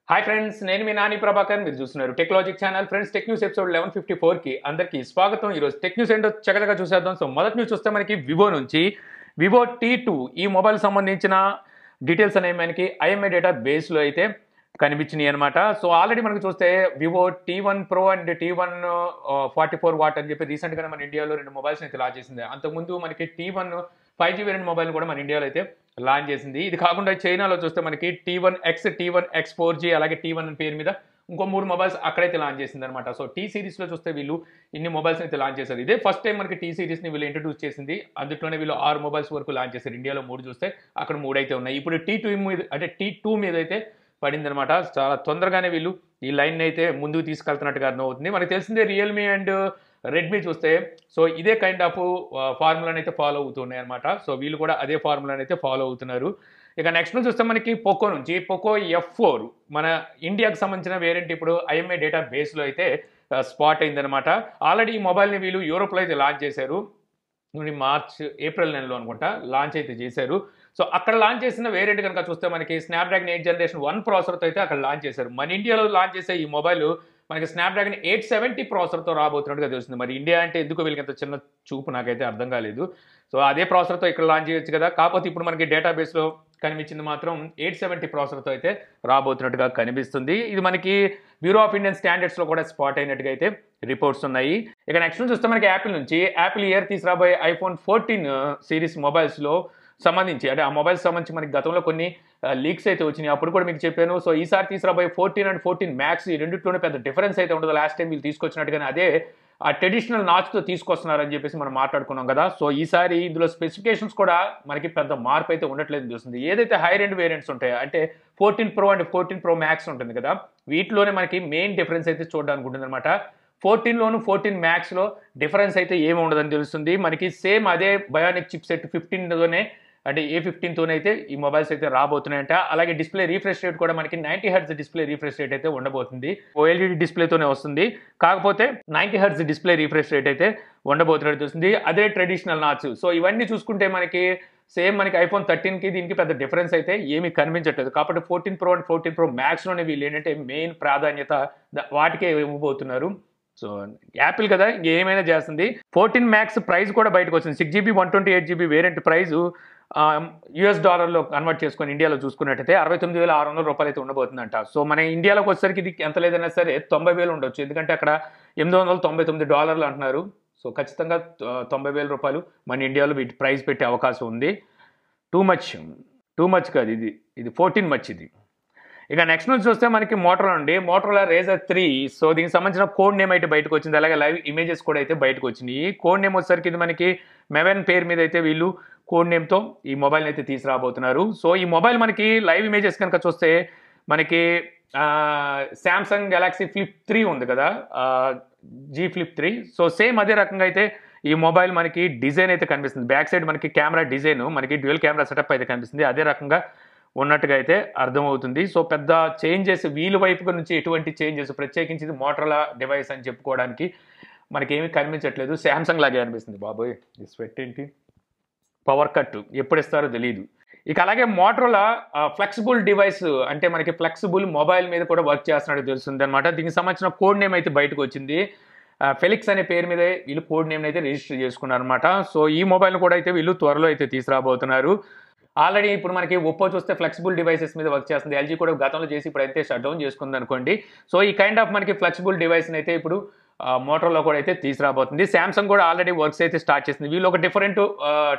Hi friends, నేను మీ Nani Prabhakar. మీరు చూస్తున్నారు technologic channel. Friends, tech news episode 1154 కి అందరికీ స్వాగతం. ఈరోజు టెక్ న్యూస్ ఏంటో చక్కగా చూసేద్దాం. సో మొదటి న్యూస్ చూస్తే మనకి వివో నుంచి వివో T2 ఈ మొబైల్ సంబంధించిన డీటెయిల్స్ అనేవి మనకి ఐఎంఐ డేటా బేస్లో అయితే కనిపించినాయి అనమాట. సో ఆల్రెడీ మనకు చూస్తే Vivo T1 Pro and T1 44 what అని చెప్పి రీసెంట్గానే మన ఇండియాలో రెండు మొబైల్స్ అయితే లాంచ్ చేసింది. అంతకుముందు మనకి T1 5G వేరియంట్ మొబైల్ కూడా మన ఇండియాలో అయితే లాంచ్ చేసింది. ఇది కాకుండా చైనాలో చూస్తే మనకి T1X, T1X 4G అలాగే T1 పేరు మీద ఇంకో 3 మొబైల్స్ అక్కడైతే లాంచ్ చేసింది అనమాట. సో టీ సిరీస్లో చూస్తే వీళ్ళు ఇన్ని మొబైల్స్ అయితే లాంచ్ చేశారు. ఇదే ఫస్ట్ టైం మనకి టీ సిరీస్ని వీళ్ళు ఇంట్రడ్యూస్ చేసింది. అందులోనే వీళ్ళు 6 మొబైల్స్ వరకు లాంచ్ చేశారు. ఇండియాలో 3 చూస్తే అక్కడ 3 అయితే ఉన్నాయి. ఇప్పుడు T2 మీద అయితే పడింది అనమాట. చాలా తొందరగానే వీళ్ళు ఈ లైన్ అయితే ముందుకు తీసుకెళ్తున్నట్టుగా అర్థమవుతుంది. మనకు తెలిసిందే రియల్మీ అండ్ రెడ్మీ చూస్తే సో ఇదే కైండ్ ఆఫ్ ఫార్ములాని అయితే ఫాలో అవుతున్నాయి అనమాట. సో వీళ్ళు కూడా అదే ఫార్ములాని అయితే ఫాలో అవుతున్నారు. ఇక నెక్స్ట్ చూస్తే మనకి పోకో నుంచి పోకో F4 మన ఇండియాకి సంబంధించిన వేరియంట్ ఇప్పుడు ఐఎంఐ డేటా బేస్లో అయితే స్పాట్ అయిందనమాట. ఆల్రెడీ ఈ మొబైల్ని వీళ్ళు యూరోప్లో అయితే లాంచ్ చేశారు. ఏప్రిల్ నెలలో అనుకుంటా లాంచ్ అయితే చేశారు. సో అక్కడ లాంచ్ చేసిన వేరియంట్ కనుక చూస్తే మనకి స్నాప్డ్రాగన్ 8 జనరేషన్ 1 ప్రాసెసర్తో అయితే అక్కడ లాంచ్ చేశారు. మన ఇండియాలో లాంచ్ చేసే ఈ మొబైల్ మనకి స్నాప్డ్రాగన్ 870 ప్రాసెసర్తో రాబోతున్నట్టుగా తెలుస్తుంది. మరి ఇండియా అంటే ఎందుకు వీళ్ళకి ఎంత చిన్న చూపు నాకైతే అర్థం కాలేదు. సో అదే ప్రాసెసర్తో ఇక్కడ లాంచ్ చేయొచ్చు కదా. కాకపోతే ఇప్పుడు మనకి డేటాబేస్లో కనిపించింది మాత్రం 870 ప్రాసెసర్తో అయితే రాబోతున్నట్టుగా కనిపిస్తుంది. ఇది మనకి బ్యూరో ఆఫ్ ఇండియన్ స్టాండర్డ్స్లో కూడా స్పాట్ అయినట్టుగా అయితే రిపోర్ట్స్ ఉన్నాయి. ఇక నెక్స్ట్ చూస్తే మనకి యాపిల్ నుంచి యాపిల్ ఇయర్ తీసుకురాబోయే iPhone 14 సిరీస్ మొబైల్స్లో సంబంధించి అంటే ఆ మొబైల్స్ సంబంధించి మనకి గతంలో కొన్ని లీక్స్ అయితే వచ్చినాయి. అప్పుడు కూడా మీకు చెప్పాను. సో ఈసారి తీసుకురాబోయే 14 అండ్ 14 మ్యాక్స్ ఈ రెండింటిలోనే పెద్ద డిఫరెన్స్ అయితే ఉండదు. లాస్ట్ టైం వీళ్ళు తీసుకొచ్చినట్టుగానే అదే ఆ ట్రెడిషనల్ నాచ్తో తీసుకొస్తున్నారని చెప్పేసి మనం మాట్లాడుకున్నాం కదా. సో ఈసారి ఇందులో స్పెసిఫికేషన్స్ కూడా మనకి పెద్ద మార్పు అయితే ఉండట్లేదు చూస్తుంది. ఏదైతే హై రెండ్ వేరియంట్స్ ఉంటాయో అంటే 14 Pro అండ్ 14 Pro మ్యాక్స్ ఉంటుంది కదా, వీటిలోనే మనకి మెయిన్ డిఫరెన్స్ అయితే చూడడానికి ఉంటుంది అనమాట. 14లోను 14 మ్యాక్స్లో డిఫరెన్స్ అయితే ఏమి ఉండదని తెలుస్తుంది. మనకి సేమ్ అదే బయోనిక్ చిప్ సెట్ 15తోనే అంటే A15తోనే అయితే ఈ మొబైల్స్ అయితే రాబోతున్నాయంట. అలాగే డిస్ప్లే రీఫ్రెష్ రేట్ కూడా మనకి 90 Hz డిస్ప్లే రీఫ్రెష్ రేట్ అయితే ఉండబోతుంది. OLED డిస్ప్లేతోనే వస్తుంది, కాకపోతే 90 Hz డిస్ప్లే రీఫ్రెష్ రేట్ అయితే ఉండబోతున్నట్టు తెలుస్తుంది. అదే ట్రెడిషనల్ నాచ్. సో ఇవన్నీ చూసుకుంటే మనకి సేమ్ మనకి iPhone 13కి దీనికి పెద్ద డిఫరెన్స్ అయితే ఏమీ కనిపించట్లేదు. కాబట్టి 14 Pro అండ్ 14 Pro మ్యాక్స్లోనే వీళ్ళు ఏంటంటే మెయిన్ ప్రాధాన్యత వాటికే ఇవ్వబోతున్నారు. సో యాపిల్ కదా ఇంకేమైనా చేస్తుంది. 14 మ్యాక్స్ ప్రైస్ కూడా బయటకు వచ్చింది. 6GB 128GB వేరియంట్ ప్రైజు $లో కన్వర్ట్ చేసుకొని ఇండియాలో చూసుకున్నట్టయితే 69,600 రూపాయలు అయితే ఉండబోతుందంట. సో మన ఇండియాలోకి వచ్చేసరికి ఇది ఎంత లేదన్నా సరే 90,000 ఉండొచ్చు. ఎందుకంటే అక్కడ $899 అంటున్నారు. సో ఖచ్చితంగా 90,000 రూపాయలు మన ఇండియాలో వీటి ప్రైస్ పెట్టే అవకాశం ఉంది. టూ మచ్ కాదు, ఇది 14 మచ్ ఇది. ఇక నెక్స్ట్ నుంచి చూస్తే మనకి మోటరోలా Razr 3. సో దీనికి సంబంధించిన కోడ్ నేమ్ అయితే బయటకు వచ్చింది. అలాగే లైవ్ ఇమేజెస్ కూడా అయితే బయటకు వచ్చినాయి. కోడ్ నేమ్ వచ్చేసరికి ఇది మనకి మెవెన్ పేరు మీద అయితే వీళ్ళు కోడ్ నేమ్తో ఈ మొబైల్ని అయితే తీసుకురాబోతున్నారు. సో ఈ మొబైల్ మనకి లైవ్ ఇమేజెస్ కనుక చూస్తే మనకి శాంసంగ్ గెలాక్సీ ఫ్లిప్ 3 ఉంది కదా, G Flip 3. సో సేమ్ అదే రకంగా అయితే ఈ మొబైల్ మనకి డిజైన్ అయితే కనిపిస్తుంది. బ్యాక్ సైడ్ మనకి కెమెరా డిజైన్ మనకి డ్యూయల్ కెమెరా సెటప్ అయితే కనిపిస్తుంది. అదే రకంగా ఉన్నట్టుగా అయితే అర్థమవుతుంది. సో పెద్ద చేంజెస్ వీలు వైపుగా నుంచి ఎటువంటి చేంజెస్ ప్రత్యేకించి మోటరోలా డివైస్ అని చెప్పుకోవడానికి మనకేమీ కనిపించట్లేదు. శాంసంగ్ లాగే అనిపిస్తుంది. బాబోయ్ ఈ స్వెట్ ఏంటి, పవర్ కట్ ఎప్పుడు ఇస్తారో తెలియదు. ఇక అలాగే మోటరోలా ఫ్లెక్సిబుల్ డివైస్ అంటే మనకి ఫ్లెక్సిబుల్ మొబైల్ మీద కూడా వర్క్ చేస్తున్నట్టు తెలుస్తుంది అనమాట. దీనికి సంబంధించిన కోడ్ నేమ్ అయితే బయటకు వచ్చింది. ఫెలిక్స్ అనే పేరు మీద వీళ్ళు కోడ్ నేమ్ అయితే రిజిస్టర్ చేసుకున్నారు అనమాట. సో ఈ మొబైల్ని కూడా అయితే వీళ్ళు త్వరలో అయితే తీసుకురాబోతున్నారు. ఆల్రెడీ ఇప్పుడు మనకి ఒప్పో చూస్తే ఫ్లెక్సిబుల్ డివైసెస్ మీద వర్క్ చేస్తుంది. LG కూడా గతంలో చేసి ఇప్పుడు అయితే షట్ డౌన్ చేసుకుంది అనుకోండి. సో ఈ కైండ్ ఆఫ్ మనకి ఫ్లెక్సిబుల్ డివైస్ని అయితే ఇప్పుడు మోటరోలా కూడా అయితే తీసుకురాబోతుంది. శాంసంగ్ కూడా ఆల్రెడీ వర్క్స్ అయితే స్టార్ట్ చేసింది. వీళ్ళు ఒక డిఫరెంట్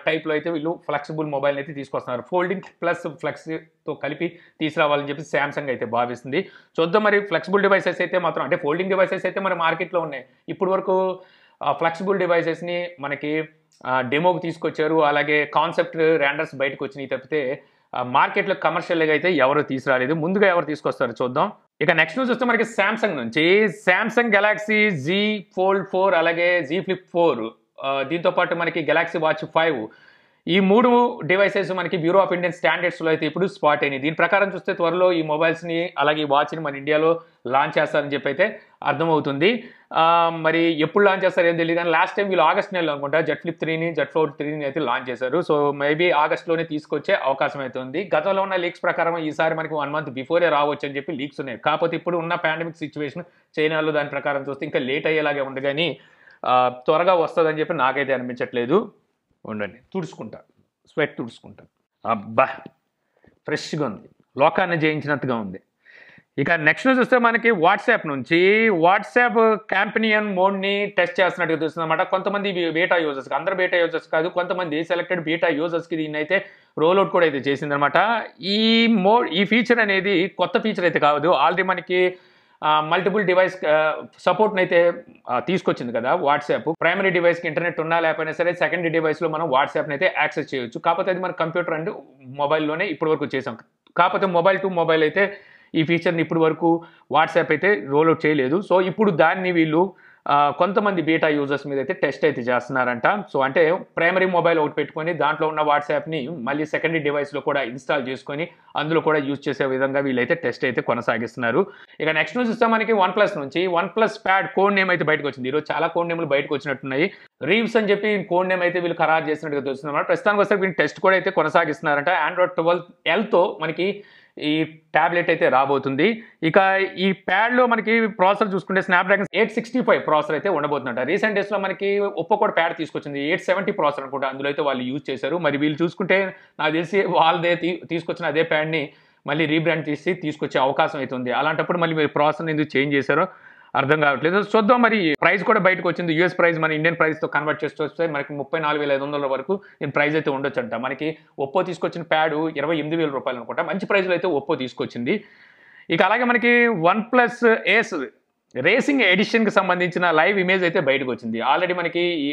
టైప్లో అయితే వీళ్ళు ఫ్లెక్సిబుల్ మొబైల్ని అయితే తీసుకొస్తున్నారు. ఫోల్డింగ్ ప్లస్ ఫ్లెక్స్తో కలిపి తీసుకురావాలని చెప్పి శాంసంగ్ అయితే భావిస్తుంది. చూద్దాం మరి ఫ్లెక్సిబుల్ డివైసెస్ అయితే మాత్రం అంటే ఫోల్డింగ్ డివైసెస్ అయితే మన మార్కెట్లో ఉన్నాయి. ఇప్పుడు వరకు ఫ్లెక్సిబుల్ డివైసెస్ని మనకి డెమోకి తీసుకొచ్చారు. అలాగే కాన్సెప్ట్ ర్యాండర్స్ బయటకు వచ్చినాయి తప్పితే మార్కెట్లో కమర్షియల్గా అయితే ఎవరు తీసుకురాలేదు. ముందుగా ఎవరు తీసుకొస్తారో చూద్దాం. ఇక నెక్స్ట్ న్యూస్ వస్తే మనకి శాంసంగ్ నుంచి శాంసంగ్ గెలాక్సీ Z Fold 4 అలాగే Z Flip 4 దీంతో పాటు మనకి గెలాక్సీ వాచ్ 5 ఈ 3 డివైసెస్ మనకి బ్యూరో ఆఫ్ ఇండియన్ స్టాండర్డ్స్లో అయితే ఇప్పుడు స్పాట్ అయినాయి. దీని ప్రకారం చూస్తే త్వరలో ఈ మొబైల్స్ని అలాగే ఈ వాచ్ని మన ఇండియాలో లాంచ్ చేస్తారని చెప్పి అయితే అర్థమవుతుంది. మరి ఎప్పుడు లాంచ్ చేస్తారో ఏం తెలియదు, కానీ లాస్ట్ టైం వీళ్ళు ఆగస్ట్ నెలలో అనుకుంటా జెడ్ ఫ్లిప్ 3ని జెడ్ ఫ్లోర్ 3ని అయితే లాంచ్ చేశారు. సో మేబీ ఆగస్ట్లోనే తీసుకొచ్చే అవకాశం అయితే ఉంది. గతంలో ఉన్న లీక్స్ ప్రకారం ఈసారి మనకి 1 మంత్ బిఫోరే రావచ్చు అని చెప్పి లీక్స్ ఉన్నాయి. కాకపోతే ఇప్పుడు ఉన్న పాండమిక్ సిచ్యువేషన్ చైనాలో దాని ప్రకారం చూస్తే ఇంకా లేట్ అయ్యేలాగే ఉంది, కానీ త్వరగా వస్తుందని చెప్పి నాకైతే అనిపించట్లేదు. ఉండండి, తుడుచుకుంటా, స్వెట్ తుడుచుకుంటా. అబ్బా ఫ్రెష్గా ఉంది, లోకాన్ని జయించినట్టుగా ఉంది. ఇక నెక్స్ట్ చూస్తే మనకి వాట్సాప్ నుంచి వాట్సాప్ క్యాంపెనియన్ మోడ్ని టెస్ట్ చేస్తున్నట్టుగా తెలుస్తుంది అనమాట. కొంతమంది బీటా యూజర్స్కి, అందరు బీటా యూజర్స్ కాదు, కొంతమంది సెలెక్టెడ్ బీటా యూజర్స్కి దీన్ని అయితే రోల్అవుట్ కూడా అయితే చేసిందనమాట. ఈ ఫీచర్ అనేది కొత్త ఫీచర్ అయితే కాదు, ఆల్రెడీ మనకి మల్టిపుల్ డివైస్ సపోర్ట్ని అయితే తీసుకొచ్చింది కదా వాట్సాప్. ప్రైమరీ డివైస్కి ఇంటర్నెట్ ఉన్నా లేకపోయినా సరే సెకండరీ డివైస్లో మనం వాట్సాప్ని అయితే యాక్సెస్ చేయొచ్చు. కాకపోతే అది మన కంప్యూటర్ అండ్ మొబైల్లోనే ఇప్పటి వరకు చేసాం. కాకపోతే మొబైల్ టు మొబైల్ అయితే ఈ ఫీచర్ని ఇప్పటి వరకు వాట్సాప్ అయితే రోల్అవుట్ చేయలేదు. సో ఇప్పుడు దాన్ని వీళ్ళు కొంతమంది బీటా యూజర్స్ మీద అయితే టెస్ట్ అయితే చేస్తున్నారంట. సో అంటే ప్రైమరీ మొబైల్ ఒకటి పెట్టుకొని దాంట్లో ఉన్న వాట్సాప్ని మళ్ళీ సెకండరీ డివైస్లో కూడా ఇన్స్టాల్ చేసుకొని అందులో కూడా యూజ్ చేసే విధంగా వీళ్ళైతే టెస్ట్ అయితే కొనసాగిస్తున్నారు. ఇక నెక్స్ట్ న్యూస్ ఇస్తే మనకి OnePlus నుంచి OnePlus ప్యాడ్ కోడ్ నేమ్ అయితే బయటకు వచ్చింది. ఈరోజు చాలా కోడ్ నేమ్లు బయటకు వచ్చినట్టున్నాయి. రీవ్స్ అని చెప్పి కోడ్ నేమ్ అయితే వీళ్ళు ఖరారు చేసినట్టుగా తెలుస్తుంది అన్నమాట. ప్రస్తుతానికి వస్తే వీళ్ళు టెస్ట్ కూడా అయితే కొనసాగిస్తున్నారంట. Android 12Lతో మనకి ఈ ట్యాబ్లెట్ అయితే రాబోతుంది. ఇక ఈ ప్యాడ్లో మనకి ప్రాసెసర్ చూసుకుంటే స్నాప్డ్రాగన్ 865 ప్రాసెసర్ అయితే ఉండబోతుందంట. రీసెంట్ డేస్లో మనకి ఒప్పో కూడా ప్యాడ్ తీసుకొచ్చింది, 870 ప్రాసెసర్ అనుకుంటా, అందులో అయితే వాళ్ళు యూజ్ చేశారు. మరి వీళ్ళు చూసుకుంటే నాకు తెలిసి వాళ్ళదే తీసుకొచ్చిన అదే ప్యాడ్ని మళ్ళీ రీబ్రాండ్ తీసుకొచ్చే అవకాశం అయితే ఉంది. అలాంటప్పుడు మళ్ళీ మీరు ప్రాసెసర్ ఎందుకు చేంజ్ చేశారో అర్థం కావట్లేదు. చూద్దాం, మరి ప్రైస్ కూడా బయటకు వచ్చింది. యూఎస్ ప్రైస్ మన ఇండియన్ ప్రైస్తో కన్వర్ట్ చేస్తూ వస్తే మనకి 34,500 వరకు దీని ప్రైస్ అయితే ఉండొచ్చు అంట. మనకి ఒప్పో తీసుకొచ్చిన ప్యాడ్ 28,000 రూపాయలు అనుకుంటా, మంచి ప్రైస్లో అయితే ఒప్పో తీసుకొచ్చింది. ఇక అలాగే మనకి OnePlus ఏస్ రేసింగ్ ఎడిషన్కి సంబంధించిన లైవ్ ఇమేజ్ అయితే బయటకు వచ్చింది. ఆల్రెడీ మనకి ఈ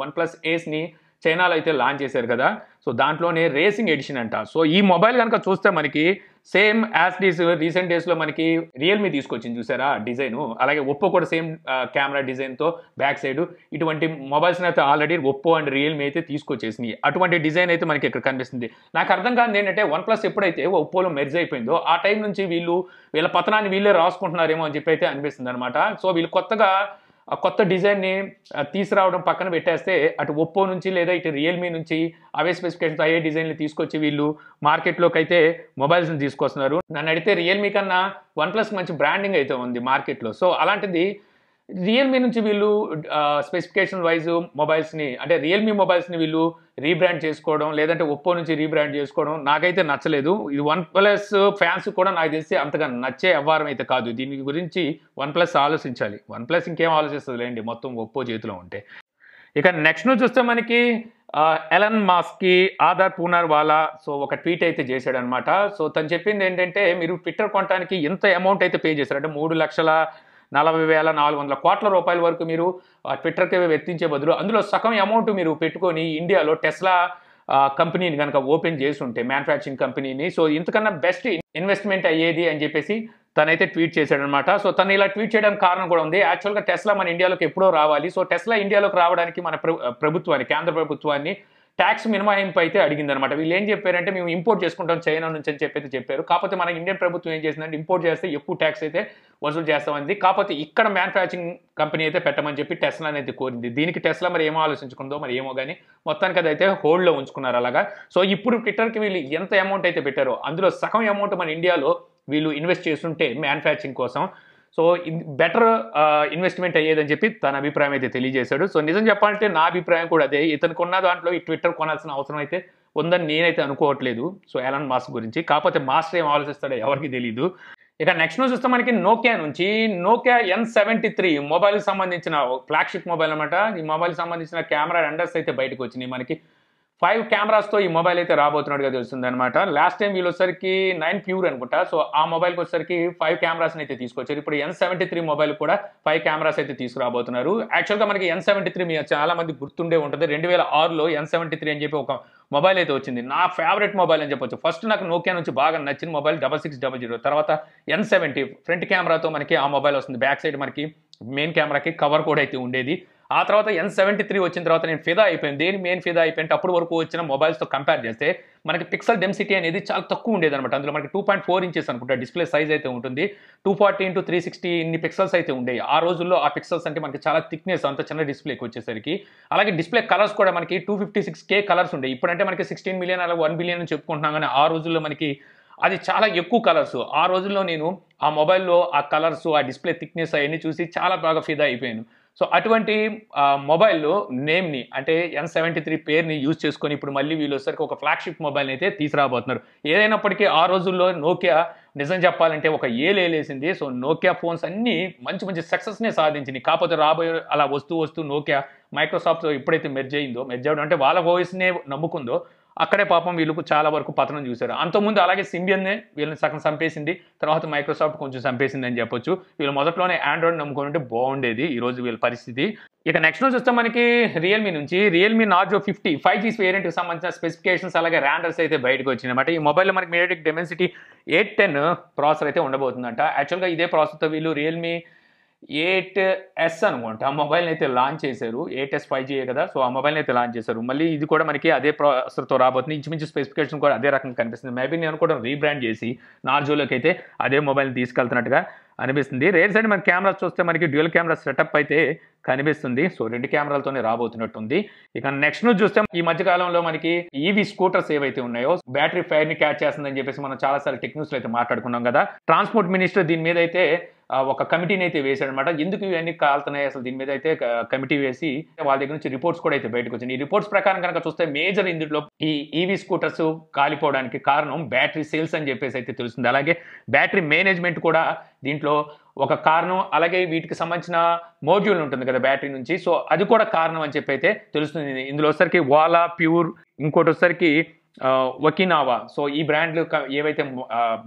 OnePlus ఏస్ని చైనాలో అయితే లాంచ్ చేశారు కదా, సో దాంట్లోనే రేసింగ్ ఎడిషన్ అంట. సో ఈ మొబైల్ కనుక చూస్తే మనకి సేమ్ యాజ్ డీస్ రీసెంట్ డేస్లో మనకి రియల్మీ తీసుకొచ్చింది చూసారా డిజైన్, అలాగే ఒప్పో కూడా సేమ్ కెమెరా డిజైన్తో బ్యాక్ సైడ్ ఇటువంటి మొబైల్స్ని అయితే ఆల్రెడీ ఒప్పో అండ్ రియల్మీ అయితే తీసుకొచ్చేసినాయి. అటువంటి డిజైన్ అయితే మనకి ఇక్కడ కనిపిస్తుంది. నాకు అర్థం కాదు ఏంటంటే OnePlus ఎప్పుడైతే ఒప్పోలో మెర్జ్ అయిపోయిందో ఆ టైం నుంచి వీళ్ళ పతనాన్ని వీళ్ళే రాసుకుంటున్నారేమో అని చెప్పి అయితే అనిపిస్తుంది అనమాట. సో వీళ్ళు కొత్త డిజైన్ని తీసుకురావడం పక్కన పెట్టేస్తే అటు ఒప్పో నుంచి లేదా ఇటు రియల్మీ నుంచి అవే స్పెసిఫికేషన్స్ అయ్యే డిజైన్లు తీసుకొచ్చి వీళ్ళు మార్కెట్లోకి అయితే మొబైల్స్ని తీసుకొస్తున్నారు. నన్ను అడిగితే రియల్మీ కన్నా OnePlus మంచి బ్రాండింగ్ అయితే ఉంది మార్కెట్లో. సో అలాంటిది రియల్మీ నుంచి వీళ్ళు స్పెసిఫికేషన్ వైజ్ మొబైల్స్ని, అంటే రియల్మీ మొబైల్స్ని వీళ్ళు రీబ్రాండ్ చేసుకోవడం, లేదంటే ఒప్పో నుంచి రీబ్రాండ్ చేసుకోవడం నాకైతే నచ్చలేదు. ఇది OnePlus ఫ్యాన్స్ కూడా నాకు తెలిసి అంతగా నచ్చే వ్యవహారం అయితే కాదు. దీని గురించి OnePlus ఆలోచించాలి. OnePlus ఇంకేం ఆలోచిస్తుంది లేండి, మొత్తం ఒప్పో చేతిలో ఉంటే. ఇక నెక్స్ట్ న్యూస్ చూస్తే మనకి ఎలన్ మాస్క్కి ఆధార్ పునర్వాలా సో ఒక ట్వీట్ అయితే చేశాడు అనమాట. సో తను చెప్పింది ఏంటంటే, మీరు ట్విట్టర్ కొనడానికి ఎంత అమౌంట్ అయితే పే చేశారు అంటే 3,40,400 కోట్ల రూపాయల వరకు మీరు ట్విట్టర్కి వెచ్చించే బదులు అందులో సగం అమౌంట్ మీరు పెట్టుకొని ఇండియాలో టెస్లా కంపెనీని కనుక ఓపెన్ చేసి ఉంటే, మ్యానుఫ్యాక్చరింగ్ కంపెనీని, సో ఇంతకన్నా బెస్ట్ ఇన్వెస్ట్మెంట్ అయ్యేది అని చెప్పేసి తనైతే ట్వీట్ చేశాడనమాట. సో తను ఇలా ట్వీట్ చేయడానికి కారణం కూడా ఉంది. యాక్చువల్గా టెస్లా మన ఇండియాలోకి ఎప్పుడో రావాలి. సో టెస్లా ఇండియాలోకి రావడానికి మన ప్రభుత్వాన్ని, కేంద్ర ప్రభుత్వాన్ని ట్యాక్స్ మినహాయింపు అయితే అడిగిందనమాట. వీళ్ళు ఏం చెప్పారంటే, మేము ఇంపోర్ట్ చేసుకుంటాం చైనా నుంచి అని చెప్పారు. కాకపోతే మన ఇండియన్ ప్రభుత్వం ఏం చేసిందంటే, ఇంపోర్ట్ చేస్తే ఎక్కువ ట్యాక్స్ అయితే వసూలు చేస్తామంది. కాకపోతే ఇక్కడ మ్యానుఫ్యాక్చరింగ్ కంపెనీ అయితే పెట్టమని చెప్పి టెస్లా అనేది కోరింది. దీనికి టెస్లా మరి ఏమో ఆలోచించుకుందో మరి ఏమో కానీ మొత్తానికి అదైతే హోల్డ్లో ఉంచుకున్నారు అలాగా. సో ఇప్పుడు ట్విట్టర్కి వీళ్ళు ఎంత అమౌంట్ అయితే పెట్టారో అందులో సగం అమౌంట్ మన ఇండియాలో వీళ్ళు ఇన్వెస్ట్ చేస్తుంటే మ్యానుఫ్యాక్చరింగ్ కోసం, సో బెటర్ ఇన్వెస్ట్మెంట్ అయ్యేదని చెప్పి తన అభిప్రాయం అయితే తెలియజేశాడు. సో నిజం చెప్పాలంటే నా అభిప్రాయం కూడా అదే. ఇతనికి ఉన్న దాంట్లో ఈ ట్విట్టర్ కొనాల్సిన అవసరం అయితే ఉందని నేనైతే అనుకోవట్లేదు. సో ఎలాన్ మాస్క్ గురించి, కాకపోతే మాస్టర్ ఏం ఆలోచిస్తాడో ఎవరికి తెలీదు. ఇక నెక్స్ట్ న్యూస్ వస్తే మనకి నోకియా నుంచి నోకియా N73 మొబైల్కి సంబంధించిన ఫ్లాగ్షిప్ మొబైల్ అనమాట. ఈ మొబైల్కి సంబంధించిన కెమెరా రెండర్స్ అయితే బయటకు వచ్చినాయి. మనకి 5 కెమెరాస్తో ఈ మొబైల్ అయితే రాబోతున్నట్టుగా తెలుస్తుంది అనమాట. లాస్ట్ టైం వీళ్ళు వచ్చేసరికి 9 ప్యూర్ అనుకుంటా, సో ఆ మొబైల్కి వచ్చేసరికి 5 కెమెరాస్ని అయితే తీసుకొచ్చారు. ఇప్పుడు N73 మొబైల్ కూడా 5 కెమెరాస్ అయితే తీసుకురాబోతున్నారు. యాక్చువల్గా మనకి N73 మీ చాలా మంది గుర్తుండే ఉంటుంది. 2006లో N73 అని చెప్పి ఒక మొబైల్ అయితే వచ్చింది. నా ఫేవరెట్ మొబైల్ అని చెప్పొచ్చు. ఫస్ట్ నాకు నోకియా నుంచి బాగా నచ్చిన మొబైల్ 6600, తర్వాత N70 ఫ్రంట్ కెమెరాతో మనకి ఆ మొబైల్ వస్తుంది. బ్యాక్ సైడ్ మనకి మెయిన్ కెమెరాకి కవర్ కూడా అయితే ఉండేది. ఆ తర్వాత N73 వచ్చిన తర్వాత నేను ఫిదా అయిపోయాను. దేని మెయిన్ ఫిదా అయిపోయింటే అప్పటి వరకు వచ్చిన మొబైల్స్తో కంపేర్ చేస్తే మనకి పిక్సెల్ డెన్సిటీ అనేది చాలా తక్కువ ఉండేదన్నమాట. అందులో మనకి 2.4 ఇంచెస్ అనుకుంటా డిస్ప్లే సైజ్ అయితే ఉంటుంది. 240x360 ఇన్ని పిక్సెల్స్ అయితే ఉండేవి. ఆ రోజుల్లో ఆ పిక్సెల్స్ అంటే మనకి చాలా థిక్నెస్ అంత చిన్న డిస్ప్లేకి వచ్చేసరికి. అలాగే డిస్ప్లే కలర్స్ కూడా మనకి 256K కలర్స్ ఉండేవి. ఇప్పుడంటే మనకి 16 మిలియన్ అలా 1 బిలియన్ అని చెప్పుకుంటున్నాం, కానీ ఆ రోజుల్లో మనకి అది చాలా ఎక్కువ కలర్స్. ఆ రోజుల్లో నేను ఆ మొబైల్‌లో ఆ కలర్స్, ఆ డిస్‌ప్లే థిక్‌నెస్ అయన్నీ చూసి చాలా బాగా ఫిదా అయిపోయాను. సో, అటువంటి మొబైల్‌లో నేమ్‌ని అంటే N73 పేరుని యూజ్ చేసుకొని ఇప్పుడు మళ్ళీ వీళ్ళొచ్చేసరికి ఒక ఫ్లాగ్‌షిప్ మొబైల్‌ని అయితే తీసుకురాబోతున్నారు. ఏదైనప్పటికీ ఆ రోజుల్లో నోకియా నిజం చెప్పాలంటే ఒక ఏలేసింది. సో, నోకియా ఫోన్స్ అన్నీ మంచి మంచి సక్సెస్‌నే సాధించినియి. కాకపోతే రాబోయే అలా వస్తూ వస్తూ నోకియా మైక్రోసాఫ్ట్‌తో ఎప్పుడైతే మెర్జ్ అయిందో, మెర్జ్ అవ్వడం అంటే వాళ్ళ ఓఎస్‌నే నమ్ముకుందో అక్కడే పాపం వీళ్ళకు చాలా వరకు పతనం చూశారు. అంతకుముందు అలాగే సింబియన్‌నే వీళ్ళని సగం చంపేసింది. తర్వాత మైక్రోసాఫ్ట్ కొంచెం చంపేసిందని చెప్పొచ్చు. వీళ్ళు మొదట్లోనే ఆండ్రాయిడ్ నమ్ముకుంటే బాగుండేది ఈరోజు వీళ్ళ పరిస్థితి. ఇక నెక్స్ట్ న్యూస్ వస్తే మనకి రియల్‌మీ నుంచి రియల్‌మీ నార్జో 50 5G వేరియంట్‌కి సంబంధించిన స్పెసిఫికేషన్స్ అలాగే ర్యాండర్స్ అయితే బయటకు వచ్చినాయన్నమాట. ఈ మొబైల్‌లో మనకి మీడియాటెక్ డెమెన్సిటీ 810 ప్రాసెసర్ అయితే ఉండబోతుందంట. యాక్చువల్‌గా ఇదే ప్రాసెసర్‌తో వీళ్ళు రియల్‌మీ 8S అనుకుంటా ఆ మొబైల్‌ని అయితే లాంచ్ చేశారు. 8S 5Gయే కదా! సో, ఆ మొబైల్‌ని అయితే లాంచ్ చేశారు. మళ్ళీ ఇది కూడా మనకి అదే ప్రాసెసర్‌తో రాబోతుంది. ఇంచుమించు స్పెసిఫికేషన్ కూడా అదే రకంగా కనిపిస్తుంది. మేబీ నేను అనుకోవడం రీబ్రాండ్ చేసి నార్జోలోకి అయితే అదే మొబైల్‌ని తీసుకెళ్తున్నట్టుగా అనిపిస్తుంది. రేర్ సైడ్ మనకి కెమెరాస్ చూస్తే మనకి డ్యూయల్ కెమెరా సెటప్ అయితే కనిపిస్తుంది. సో, 2 కెమెరాలతోనే రాబోతున్నట్టుంది. ఇక నెక్స్ట్ న్యూస్ చూస్తే ఈ మధ్య కాలంలో మనకి ఈవీ స్కూటర్స్ ఏవైతే ఉన్నాయో బ్యాటరీ ఫైర్‌ని క్యాచ్ చేస్తుందని చెప్పేసి మనం చాలా సార్లు టెక్ న్యూస్‌లో అయితే మాట్లాడుకున్నాం కదా! ట్రాన్స్‌పోర్ట్ మినిస్టర్ దీని మీద అయితే ఒక కమిటీని అయితే వేశాడనమాట. ఎందుకు ఇవన్నీ కాలుతున్నాయి అసలు దీని మీద అయితే కమిటీ వేసి వాళ్ళ దగ్గర నుంచి రిపోర్ట్స్ కూడా అయితే బయటకు వచ్చినాయి. ఈ రిపోర్ట్స్ ప్రకారం కనుక చూస్తే మేజర్ ఇందులో ఈ ఈవీ స్కూటర్స్ కాలిపోవడానికి కారణం బ్యాటరీ సేల్స్ అని చెప్పేసి అయితే తెలుస్తుంది. అలాగే బ్యాటరీ మేనేజ్మెంట్ కూడా దీంట్లో ఒక కారణం. అలాగే వీటికి సంబంధించిన మోడ్యూల్ ఉంటుంది కదా బ్యాటరీ నుంచి, సో అది కూడా కారణం అని చెప్పి అయితే తెలుస్తుంది. ఇందులో వచ్చేసరికి వాలా, ప్యూర్, ఇంకోటి వచ్చేసరికి ఒకినావా. సో ఈ బ్రాండ్లు ఏవైతే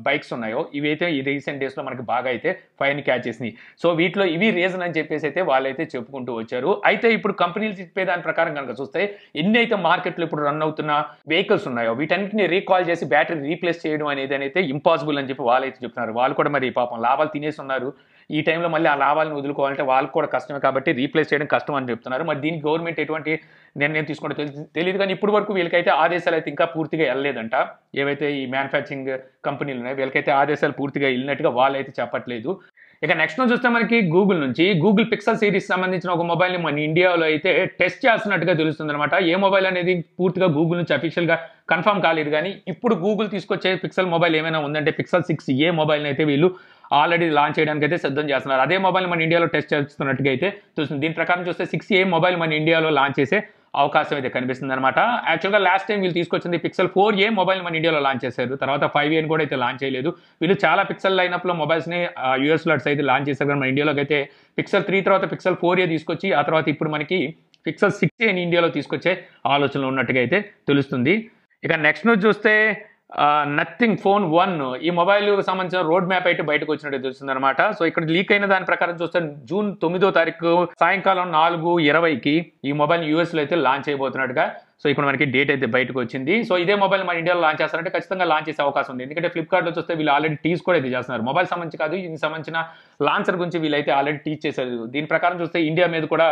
బైక్స్ ఉన్నాయో ఇవైతే ఈ రీసెంట్ డేస్లో మనకి బాగా అయితే ఫైర్ని క్యాచ్ చేసినాయి. సో వీటిలో ఇవి రీజన్ అని చెప్పేసి అయితే వాళ్ళైతే చెప్పుకుంటూ వచ్చారు. అయితే ఇప్పుడు కంపెనీలు చెప్పే దాని ప్రకారం కనుక చూస్తే ఎన్ని అయితే మార్కెట్లో ఇప్పుడు రన్ అవుతున్న వెహికల్స్ ఉన్నాయో వీటన్నిటిని రీకాల్ చేసి బ్యాటరీ రీప్లేస్ చేయడం అనేది అయితే ఇంపాసిబుల్ అని చెప్పి వాళ్ళైతే చెప్తున్నారు. వాళ్ళు కూడా మరి పాపం లాభాలు తినేసి ఉన్నారు. ఈ టైంలో మళ్ళీ ఆ లాభాలను వదులుకోవాలంటే వాళ్ళకి కూడా కష్టమే కాబట్టి రీప్లేస్ చేయడం కష్టం అని చెప్తున్నారు. మరి దీనికి గవర్నమెంట్ ఎటువంటి నిర్ణయం తీసుకుంటే తెలియదు, కానీ ఇప్పుడు వరకు వీళ్ళకైతే ఆదేశాలు అయితే ఇంకా పూర్తిగా వెళ్ళలేదంట. ఏవైతే ఈ మ్యానుఫ్యాక్చరింగ్ కంపెనీలు ఉన్నాయో వీళ్ళకైతే ఆదేశాలు పూర్తిగా వెళ్ళినట్టుగా వాళ్ళైతే చెప్పట్లేదు. ఇక నెక్స్ట్ చూస్తే మనకి గూగుల్ నుంచి గూగుల్ పిక్సెల్ సిరీస్ సంబంధించిన ఒక మొబైల్ని మన ఇండియాలో అయితే టెస్ట్ చేస్తున్నట్టుగా తెలుస్తుంది అనమాట. ఏ మొబైల్ అనేది పూర్తిగా గూగుల్ నుంచి అఫీషియల్గా కన్ఫర్మ్ కాలేదు, కానీ ఇప్పుడు గూగుల్ తీసుకొచ్చే పిక్సెల్ మొబైల్ ఏమైనా ఉందంటే పిక్సెల్ 6a మొబైల్ని అయితే వీళ్ళు ఆల్రెడీ లాంచ్ చేయడానికి అయితే సిద్ధం చేస్తున్నారు. అదే మొబైల్ మన ఇండియాలో టెస్ట్ చేస్తున్నట్టుగా అయితే చూస్తుంది. దీని ప్రకారం చూస్తే 6a మొబైల్ మన ఇండియాలో లాంచ్ చేసే అవకాశం అయితే కనిపిస్తుంది అనమాట. యాక్చువల్గా లాస్ట్ టైం వీళ్ళు తీసుకొచ్చింది పిక్సెల్ 4a మొబైల్ మన ఇండియాలో లాంచ్ చేశారు. తర్వాత 5a కూడా అయితే లాంచ్ చేయలేదు. వీళ్ళు చాలా పిక్సెల్ లైనప్లో మొబైల్స్ని యూఎస్లో అయితే లాంచ్ చేశారు, కానీ మన ఇండియాలోకి అయితే పిక్సెల్ 3 తర్వాత పిక్సెల్ 4a తీసుకొచ్చి ఆ తర్వాత ఇప్పుడు మనకి పిక్సెల్ 6a ఇండియాలో తీసుకొచ్చే ఆలోచనలు ఉన్నట్టుగా అయితే తెలుస్తుంది. ఇక నెక్స్ట్ న్యూస్ చూస్తే నథింగ్ ఫోన్ 1 ఈ మొబైల్ సంబంధించిన రోడ్ మ్యాప్ అయితే బయటకు వచ్చినట్టు తెలుస్తుంది అనమాట. సో ఇక్కడ లీక్ అయిన దాని ప్రకారం చూస్తే జూన్ 9వ తారీఖు సాయంకాలం 4:20కి ఈ మొబైల్ యూఎస్లో అయితే లాంచ్ అయిపోతున్నట్టుగా సో ఇప్పుడు మనకి డేట్ అయితే బయటకు వచ్చింది. సో ఇదే మొబైల్ మన ఇండియాలో లాంచ్ చేస్తారంటే ఖచ్చితంగా లాంచ్ చేసే అవకాశం ఉంది. ఎందుకంటే ఫ్లిప్కార్ట్లో చూస్తే వీళ్ళు ఆల్రెడీ టీజ్ కూడా అయితే చేస్తున్నారు. మొబైల్ సంబంధించి కాదు, దీనికి సంబంధించిన లాంచర్ గురించి వీళ్ళైతే ఆల్రెడీ టీచ్ చేశారు. దీని ప్రకారం చూస్తే ఇండియా మీద కూడా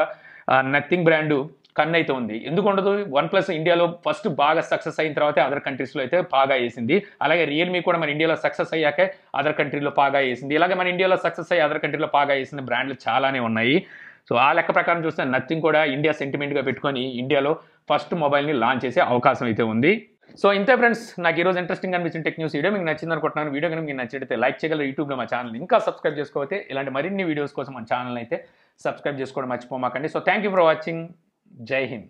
నథింగ్ బ్రాండ్ కన్ను అయితే ఉంది. ఎందుకు ఉండదు? OnePlus ఇండియాలో ఫస్ట్ బాగా సక్సెస్ అయిన తర్వాత అదర్ కంట్రీస్లో అయితే బాగా వేసింది. అలాగే రియల్మీ కూడా మన ఇండియాలో సక్సెస్ అయ్యాకే అదర్ కంట్రీలో బాగా వేసింది. ఇలాగే మన ఇండియాలో సక్సెస్ అయ్యి అదర్ కంట్రీలో బాగా వేసిన బ్రాండ్లు చాలానే ఉన్నాయి. సో ఆ లెక్క ప్రకారం చూస్తే నథింగ్ కూడా ఇండియా సెంటిమెంట్గా పెట్టుకొని ఇండియాలో ఫస్ట్ మొబైల్ని లాంచ్ చేసే అవకాశం అయితే ఉంది. సో ఇంతే ఫ్రెండ్స్, నాకు ఈరోజు ఇంట్రెస్టింగ్ అనిపించిన టెక్ న్యూస్ వీడియో మీకు నచ్చింది అనుకుంటున్నాను. వీడియో కనుక మీకు నచ్చితే లైక్ చేయగలరు. యూట్యూబ్లో మా ఛానల్ ఇంకా సబ్స్క్రైబ్ చేసుకోకపోతే ఇలాంటి మరిన్ని వీడియోస్ కోసం మన ఛానల్ అయితే సబ్స్క్రైబ్ చేసుకోవడం మర్చిపోమాకండి. So thank you for watching. జై హింద్.